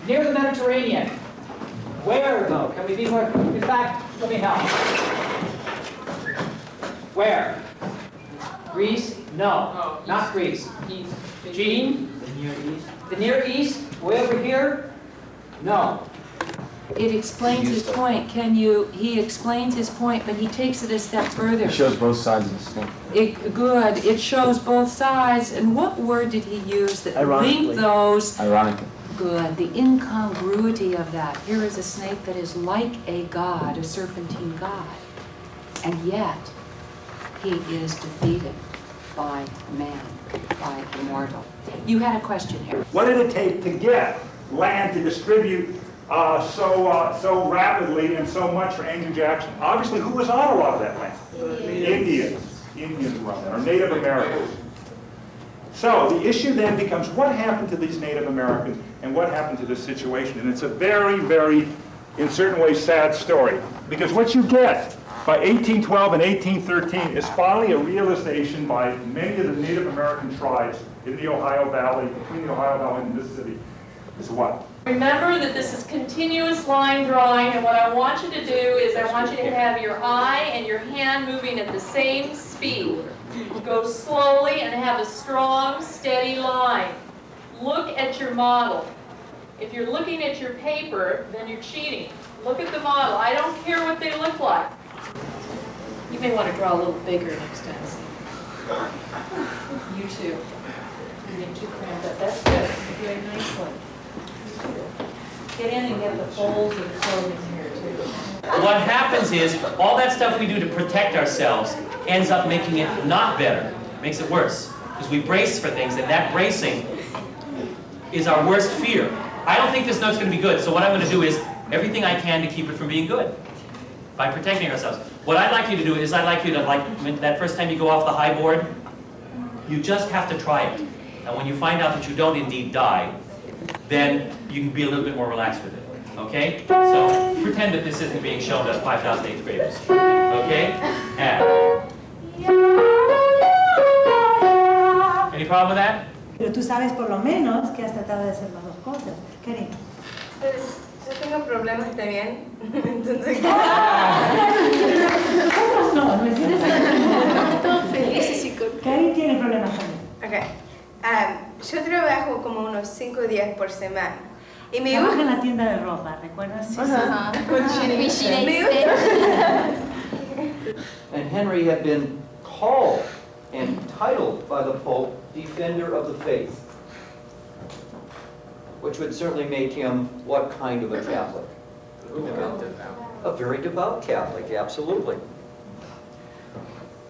Near the Mediterranean. Where, though? Can we be more? In fact, let me help. Where? Greece? No, not Greece. Gene? The Near East. The Near East? Way over here? No. It explains his point. He explains his point, but he takes it a step further. It shows both sides of the story. Good. It shows both sides. And what word did he use that linked those? Ironically. Good. The incongruity of that. Here is a snake that is like a god, a serpentine god. And yet, he is defeated by man, by the mortal. You had a question here. What did it take to get land to distribute so rapidly and so much for Andrew Jackson? Obviously, who was on a lot of that land? Indians were on there, or Native Americans. So the issue then becomes, what happened to these Native Americans and what happened to this situation? And it's a very, very, in certain ways, sad story. Because what you get by 1812 and 1813 is finally a realization by many of the Native American tribes in the Ohio Valley, between the Ohio Valley and the Mississippi, is what? Remember that this is continuous line drawing, and what I want you to do is I want you to have your eye and your hand moving at the same speed. Go slowly and have a strong, steady line. Look at your model. If you're looking at your paper, then you're cheating. Look at the model. I don't care what they look like. You may want to draw a little bigger next time. You too. You're getting too cramped up. That's good. You're doing nicely. Get in and get the folds of the clothing here too. What happens is, all that stuff we do to protect ourselves ends up making it not better, makes it worse. Because we brace for things, and that bracing is our worst fear. I don't think this note's going to be good, so what I'm going to do is everything I can to keep it from being good by protecting ourselves. What I'd like you to do is, I'd like you to, like, that first time you go off the high board, you just have to try it. And when you find out that you don't indeed die, then you can be a little bit more relaxed with it. Okay? So pretend that this isn't being shown to 5,000 eighth graders. Okay? And. Any problem with that? Pero tú sabes por lo menos que has tratado de hacer las dos cosas. Carey. Yo tengo problemas también. Entonces. No es cierto. Todos felices y contentos. Carey tiene problemas también. Okay. Yo trabajo como unos 5 días por semana. Y me Trabaja en la tienda de ropa, ¿recuerdas? Sí, And Henry had been called and titled by the Pope Defender of the Faith, which would certainly make him what kind of a Catholic? A very devout Catholic, absolutely.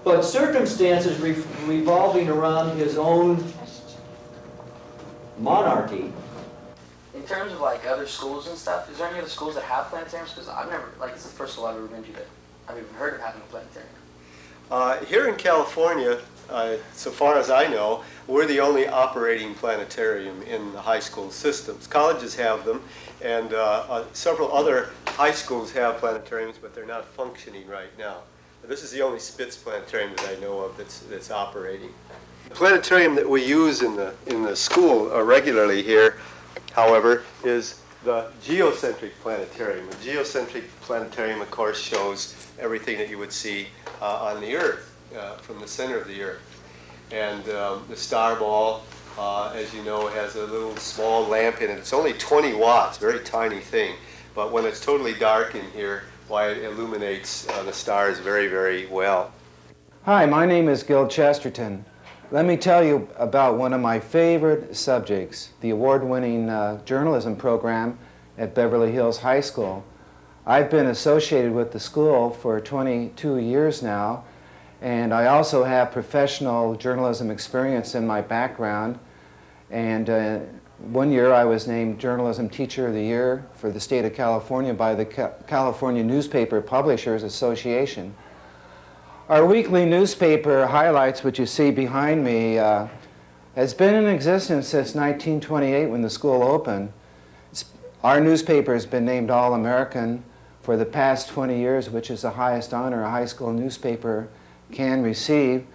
But circumstances revolving around his own monarchy. In terms of like other schools and stuff, is there any other schools that have planetariums? Because I've never, like, it's the first school I've ever been to that I've even heard of having a planetarium. Here in California, so far as I know, we're the only operating planetarium in the high school systems. Colleges have them, and several other high schools have planetariums, but they're not functioning right now. This is the only Spitz planetarium that I know of that's operating. The planetarium that we use in the school regularly here, however, is the geocentric planetarium. The geocentric planetarium, of course, shows everything that you would see on the Earth, from the center of the Earth. And the star ball, as you know, has a little small lamp in it. It's only 20 watts, very tiny thing. But when it's totally dark in here, why it illuminates the stars very, very well. Hi, my name is Gil Chesterton. Let me tell you about one of my favorite subjects, the award-winning journalism program at Beverly Hills High School. I've been associated with the school for 22 years now, and I also have professional journalism experience in my background. And one year I was named Journalism Teacher of the Year for the state of California by the California Newspaper Publishers Association. Our weekly newspaper, Highlights, which you see behind me, has been in existence since 1928 when the school opened. Our newspaper has been named All-American for the past 20 years, which is the highest honor a high school newspaper can receive.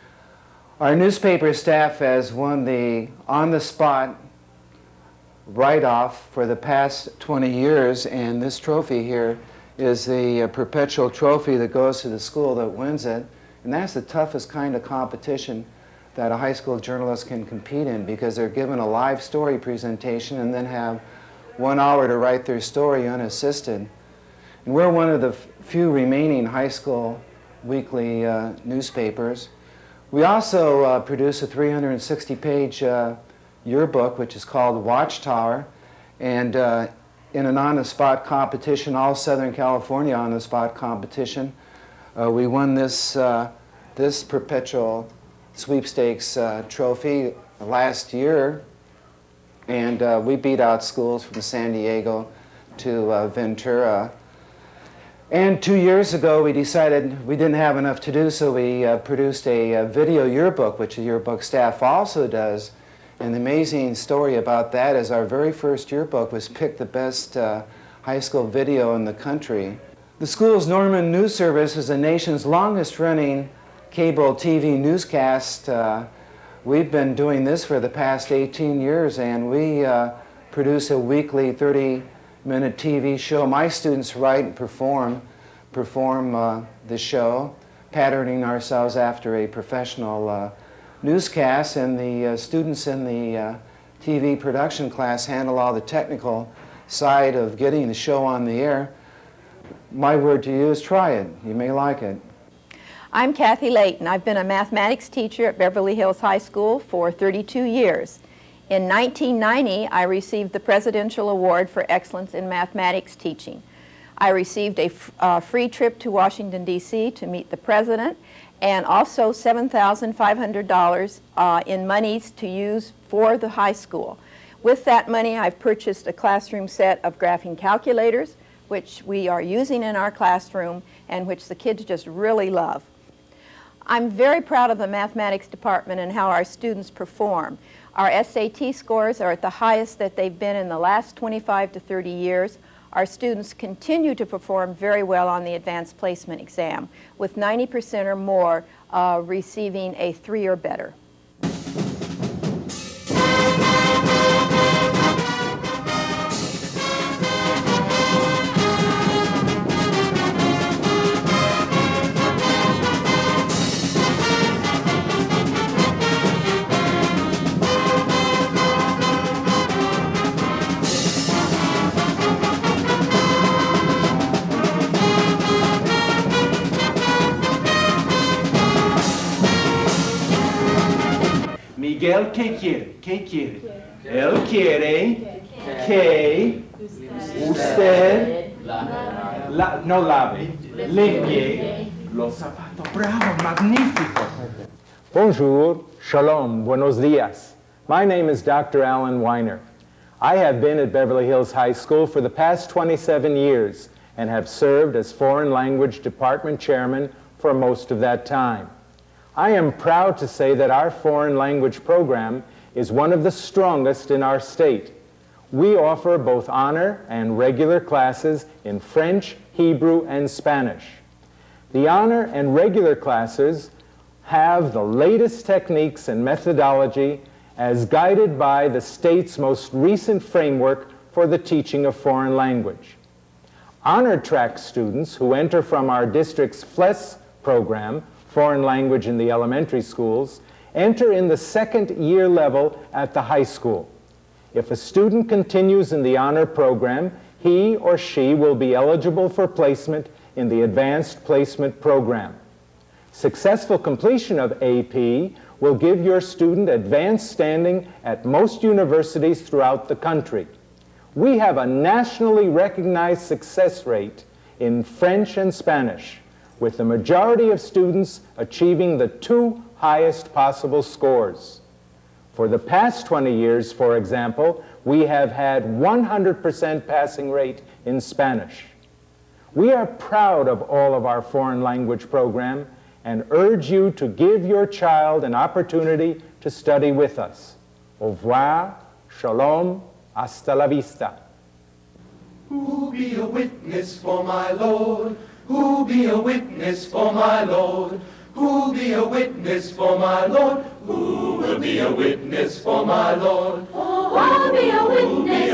Our newspaper staff has won the on-the-spot write-off for the past 20 years, and this trophy here is the perpetual trophy that goes to the school that wins it. And that's the toughest kind of competition that a high school journalist can compete in, because they're given a live story presentation and then have 1 hour to write their story unassisted. And we're one of the few remaining high school weekly newspapers. We also produce a 360-page yearbook, which is called Watchtower, and in an on-the-spot competition, all Southern California on-the-spot competition, we won this perpetual sweepstakes trophy last year, and we beat out schools from San Diego to Ventura. And 2 years ago, we decided we didn't have enough to do, so we produced a video yearbook, which the yearbook staff also does. And the amazing story about that is our very first yearbook was picked the best high school video in the country. The school's Norman News Service is the nation's longest-running cable TV newscast. We've been doing this for the past 18 years, and we produce a weekly 30-minute TV show. My students write and perform the show, patterning ourselves after a professional newscast, and the students in the TV production class handle all the technical side of getting the show on the air. My word to you is try it. You may like it. I'm Kathy Layton. I've been a mathematics teacher at Beverly Hills High School for 32 years. In 1990, I received the Presidential Award for Excellence in Mathematics Teaching. I received a free trip to Washington, D.C. to meet the President, and also $7,500 in monies to use for the high school. With that money, I've purchased a classroom set of graphing calculators, which we are using in our classroom and which the kids just really love. I'm very proud of the mathematics department and how our students perform. Our SAT scores are at the highest that they've been in the last 25 to 30 years. Our students continue to perform very well on the advanced placement exam, with 90% or more receiving a 3 or better. Miguel, ¿qué quiere? ¿Qué quiere? Él quiere que usted no lave, limpie los zapatos. Bravo, magnífico. Bonjour, shalom, buenos dias. My name is Dr. Alan Weiner. I have been at Beverly Hills High School for the past 27 years and have served as Foreign Language Department Chairman for most of that time. I am proud to say that our foreign language program is one of the strongest in our state. We offer both honor and regular classes in French, Hebrew, and Spanish. The honor and regular classes have the latest techniques and methodology as guided by the state's most recent framework for the teaching of foreign language. Honor track students who enter from our district's FLES program, Foreign Language in the Elementary Schools, enter in the second year level at the high school. If a student continues in the honor program, he or she will be eligible for placement in the advanced placement program. Successful completion of AP will give your student advanced standing at most universities throughout the country. We have a nationally recognized success rate in French and Spanish, with the majority of students achieving the 2 highest possible scores. For the past 20 years, for example, we have had 100% passing rate in Spanish. We are proud of all of our foreign language program and urge you to give your child an opportunity to study with us. Au revoir, shalom, hasta la vista. Who'll be a witness for my Lord? Who'll be a witness for my Lord? Who'll be a witness for my Lord? Who will be a witness for my Lord? Who'll be a witness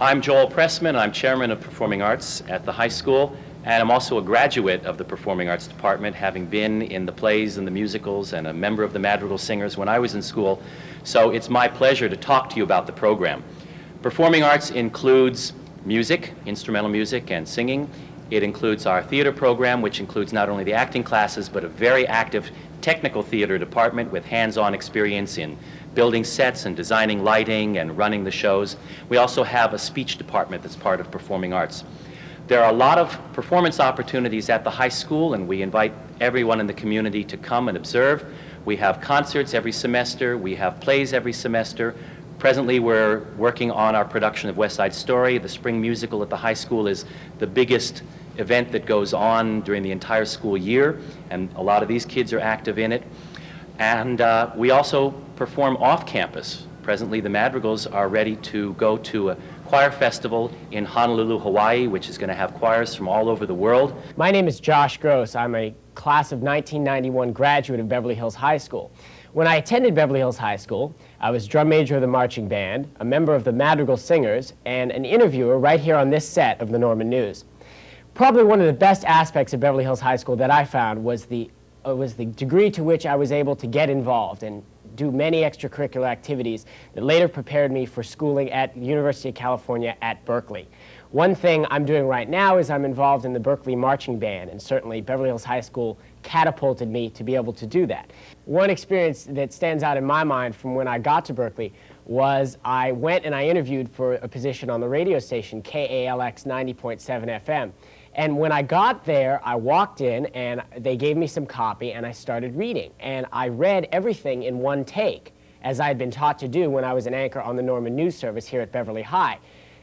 I'm Joel Pressman. I'm chairman of Performing Arts at the high school, and I'm also a graduate of the Performing Arts Department, having been in the plays and the musicals and a member of the Madrigal Singers when I was in school. So it's my pleasure to talk to you about the program. Performing Arts includes music, instrumental music and singing. It includes our theater program, which includes not only the acting classes, but a very active technical theater department with hands-on experience in building sets and designing lighting and running the shows. We also have a speech department that's part of Performing Arts. There are a lot of performance opportunities at the high school, and we invite everyone in the community to come and observe. We have concerts every semester. We have plays every semester. Presently, we're working on our production of West Side Story. The spring musical at the high school is the biggest event that goes on during the entire school year, and a lot of these kids are active in it. And we also perform off campus. Presently, the Madrigals are ready to go to a choir festival in Honolulu, Hawaii, which is going to have choirs from all over the world. My name is Josh Gross. I'm a class of 1991 graduate of Beverly Hills High School. When I attended Beverly Hills High School, I was drum major of the marching band, a member of the Madrigal Singers, and an interviewer right here on this set of the Norman News. Probably one of the best aspects of Beverly Hills High School that I found was the degree to which I was able to get involved and do many extracurricular activities that later prepared me for schooling at the University of California at Berkeley. One thing I'm doing right now is I'm involved in the Berkeley marching band, and certainly Beverly Hills High School catapulted me to be able to do that. One experience that stands out in my mind from when I got to Berkeley was I went and I interviewed for a position on the radio station KALX 90.7 FM. And when I got there, I walked in and they gave me some copy and I started reading. And I read everything in one take, as I had been taught to do when I was an anchor on the Norman News Service here at Beverly High.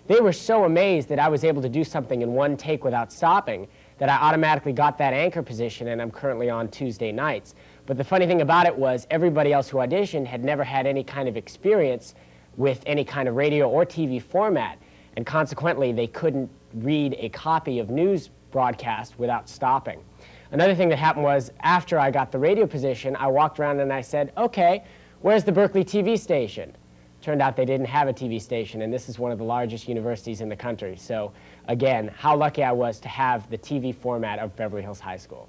They were so amazed that I was able to do something in one take without stopping that I automatically got that anchor position, and I'm currently on Tuesday nights. But the funny thing about it was everybody else who auditioned had never had any kind of experience with any kind of radio or TV format, and consequently they couldn't read a copy of news broadcast without stopping. Another thing that happened was after I got the radio position, I walked around and I said, okay, where's the Berkeley TV station? Turned out they didn't have a TV station, and this is one of the largest universities in the country. So again, how lucky I was to have the TV format of Beverly Hills High School.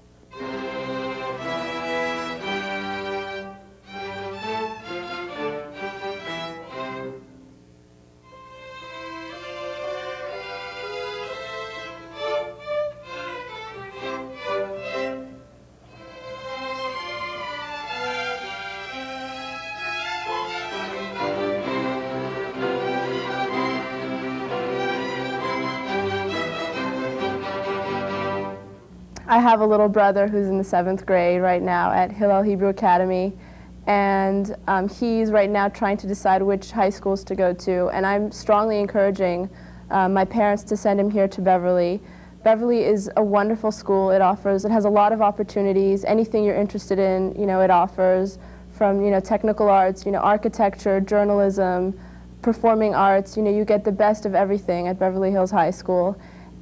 I have a little brother who's in the 7th grade right now at Hillel Hebrew Academy, and he's right now trying to decide which high schools to go to, and I'm strongly encouraging my parents to send him here to Beverly. Beverly is a wonderful school. It has a lot of opportunities. Anything you're interested in, it offers, from, technical arts, architecture, journalism, performing arts. You get the best of everything at Beverly Hills High School.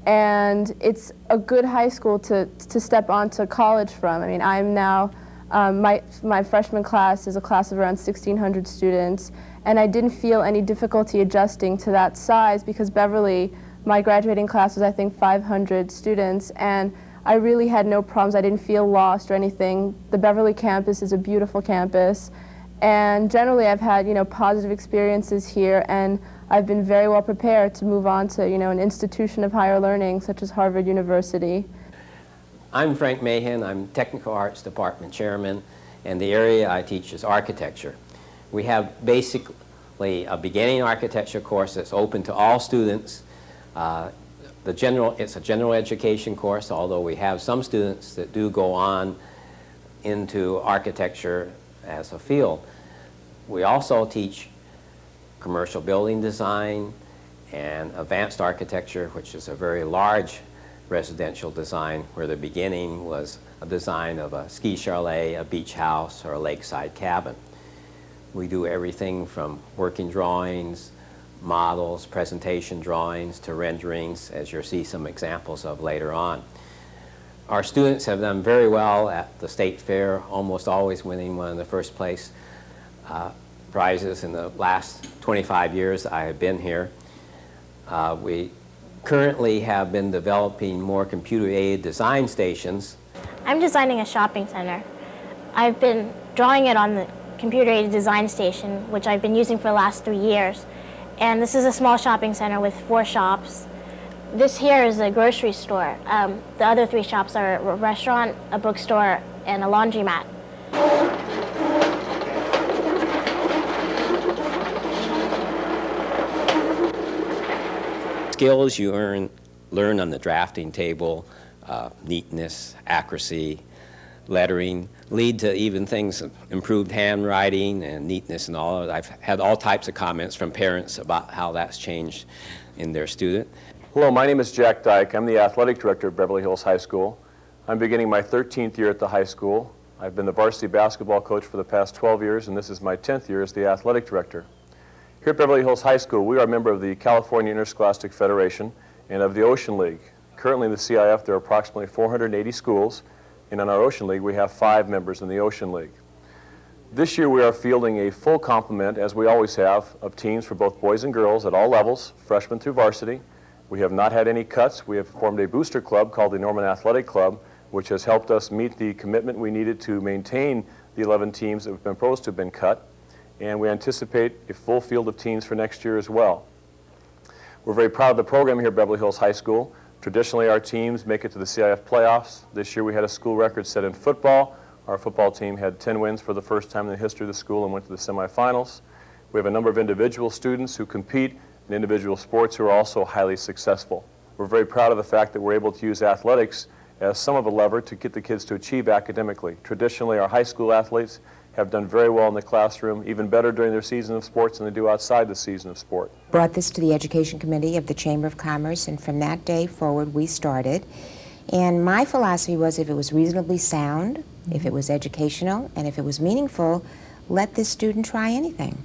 And it's a good high school to step onto college from. I mean, I'm now, my freshman class is a class of around 1,600 students, and I didn't feel any difficulty adjusting to that size because Beverly, my graduating class was, I think, 500 students, and I really had no problems. I didn't feel lost or anything. The Beverly campus is a beautiful campus, and generally I've had, positive experiences here, and I've been very well prepared to move on to, an institution of higher learning such as Harvard University. I'm Frank Mahan. I'm Technical Arts Department Chairman, and the area I teach is architecture. We have basically a beginning architecture course that's open to all students. It's a general education course, although we have some students that do go on into architecture as a field. We also teach commercial building design and advanced architecture, which is a very large residential design where the beginning was a design of a ski chalet, a beach house, or a lakeside cabin. We do everything from working drawings, models, presentation drawings, to renderings, as you'll see some examples of later on. Our students have done very well at the state fair, almost always winning one of the first place prizes in the last 25 years I have been here. We currently have been developing more computer-aided design stations. I'm designing a shopping center. I've been drawing it on the computer-aided design station, which I've been using for the last 3 years. And this is a small shopping center with 4 shops. This here is a grocery store. The other 3 shops are a restaurant, a bookstore, and a laundromat. Skills you learn on the drafting table, neatness, accuracy, lettering, lead to even things, improved handwriting and neatness and all. I've had all types of comments from parents about how that's changed in their student. Hello, my name is Jack Dyke. I'm the athletic director of Beverly Hills High School. I'm beginning my 13th year at the high school. I've been the varsity basketball coach for the past 12 years, and this is my 10th year as the athletic director. Here at Beverly Hills High School, we are a member of the California Interscholastic Federation and of the Ocean League. Currently in the CIF, there are approximately 480 schools, and in our Ocean League, we have 5 members in the Ocean League. This year, we are fielding a full complement, as we always have, of teams for both boys and girls at all levels, freshmen through varsity. We have not had any cuts. We have formed a booster club called the Norman Athletic Club, which has helped us meet the commitment we needed to maintain the 11 teams that have been proposed to have been cut. And we anticipate a full field of teams for next year as well. We're very proud of the program here at Beverly Hills High School. Traditionally, our teams make it to the CIF playoffs. This year, we had a school record set in football. Our football team had 10 wins for the first time in the history of the school and went to the semifinals. We have a number of individual students who compete in individual sports who are also highly successful. We're very proud of the fact that we're able to use athletics as some of a lever to get the kids to achieve academically. Traditionally, our high school athletes have done very well in the classroom, even better during their season of sports than they do outside the season of sport. Brought this to the Education Committee of the Chamber of Commerce, and from that day forward we started. And my philosophy was, if it was reasonably sound, if it was educational, and if it was meaningful, let this student try anything.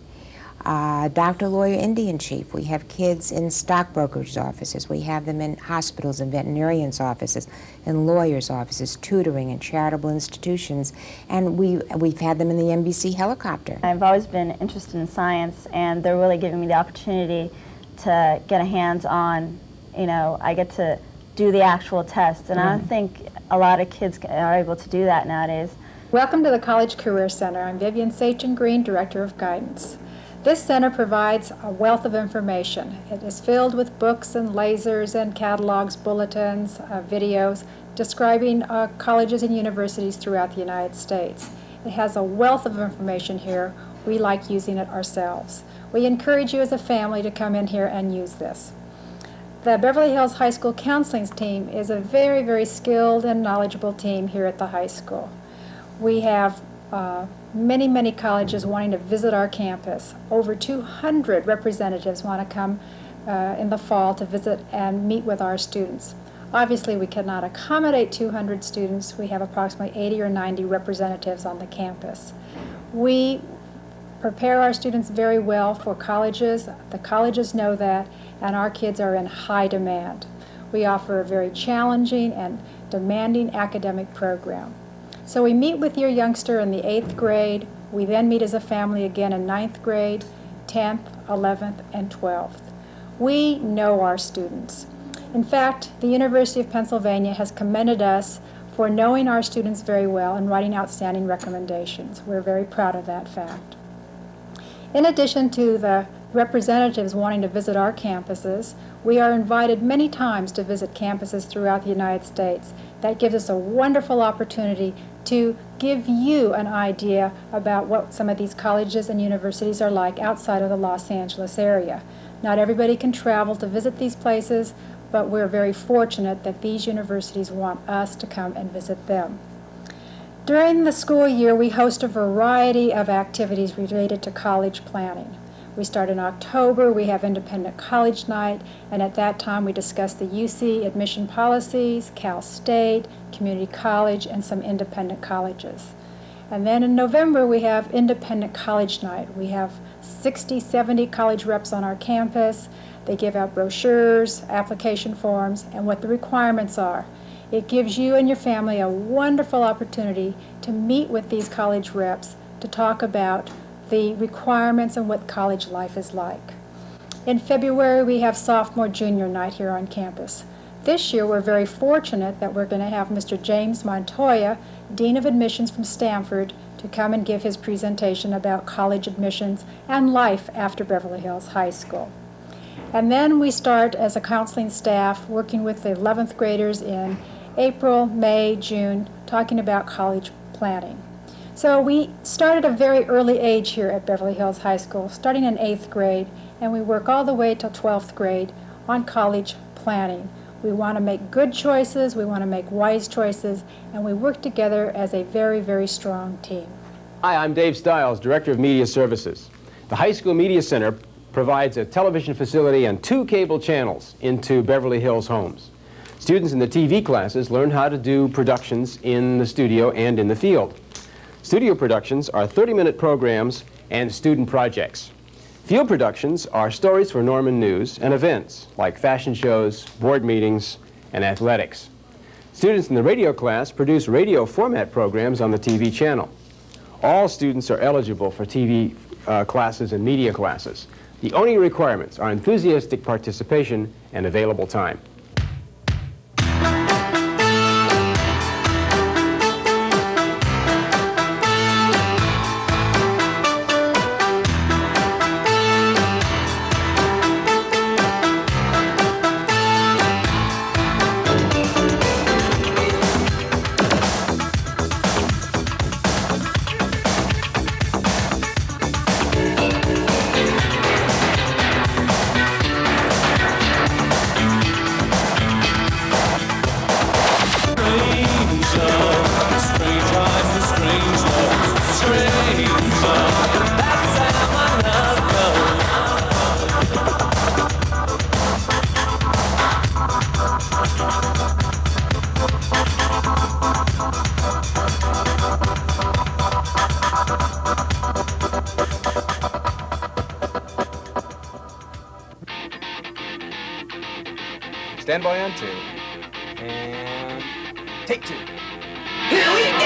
Doctor, lawyer, Indian chief. We have kids in stockbrokers' offices. We have them in hospitals and veterinarians' offices, in lawyers' offices, tutoring in charitable institutions, and we've had them in the NBC helicopter. I've always been interested in science, and they're really giving me the opportunity to get a hands-on, I get to do the actual tests, and I don't think a lot of kids are able to do that nowadays. Welcome to the College Career Center. I'm Vivian Sachin Green, Director of Guidance. This center provides a wealth of information. It is filled with books and lasers and catalogs, bulletins, videos describing colleges and universities throughout the United States. It has a wealth of information here. We like using it ourselves. We encourage you as a family to come in here and use this. The Beverly Hills High School counseling team is a very, very skilled and knowledgeable team here at the high school. We have many, many colleges wanting to visit our campus. Over 200 representatives want to come in the fall to visit and meet with our students. Obviously, we cannot accommodate 200 students. We have approximately 80 or 90 representatives on the campus. We prepare our students very well for colleges. The colleges know that, and our kids are in high demand. We offer a very challenging and demanding academic program. So we meet with your youngster in the 8th grade. We then meet as a family again in 9th grade, 10th, 11th, and 12th. We know our students. In fact, the University of Pennsylvania has commended us for knowing our students very well and writing outstanding recommendations. We're very proud of that fact. In addition to the representatives wanting to visit our campuses, we are invited many times to visit campuses throughout the United States. That gives us a wonderful opportunity to give you an idea about what some of these colleges and universities are like outside of the Los Angeles area. Not everybody can travel to visit these places, but we're very fortunate that these universities want us to come and visit them. During the school year, we host a variety of activities related to college planning. We start in October, we have Independent College Night, and at that time we discuss the UC admission policies, Cal State, community college, and some independent colleges. And then in November we have Independent College Night. We have 60, 70 college reps on our campus. They give out brochures, application forms, and what the requirements are. It gives you and your family a wonderful opportunity to meet with these college reps to talk about the requirements and what college life is like. In February, we have sophomore junior night here on campus. This year, we're very fortunate that we're going to have Mr. James Montoya, Dean of Admissions from Stanford, to come and give his presentation about college admissions and life after Beverly Hills High School. And then we start as a counseling staff working with the 11th graders in April, May, June, talking about college planning. So we started at a very early age here at Beverly Hills High School, starting in 8th grade, and we work all the way till 12th grade on college planning. We want to make good choices, we want to make wise choices, and we work together as a very, very strong team. Hi, I'm Dave Stiles, Director of Media Services. The High School Media Center provides a television facility and 2 cable channels into Beverly Hills homes. Students in the TV classes learn how to do productions in the studio and in the field. Studio productions are 30-minute programs and student projects. Field productions are stories for Norman news and events like fashion shows, board meetings, and athletics. Students in the radio class produce radio format programs on the TV channel. All students are eligible for TV classes and media classes. The only requirements are enthusiastic participation and available time. Stand by on 2, and take 2. Here we go!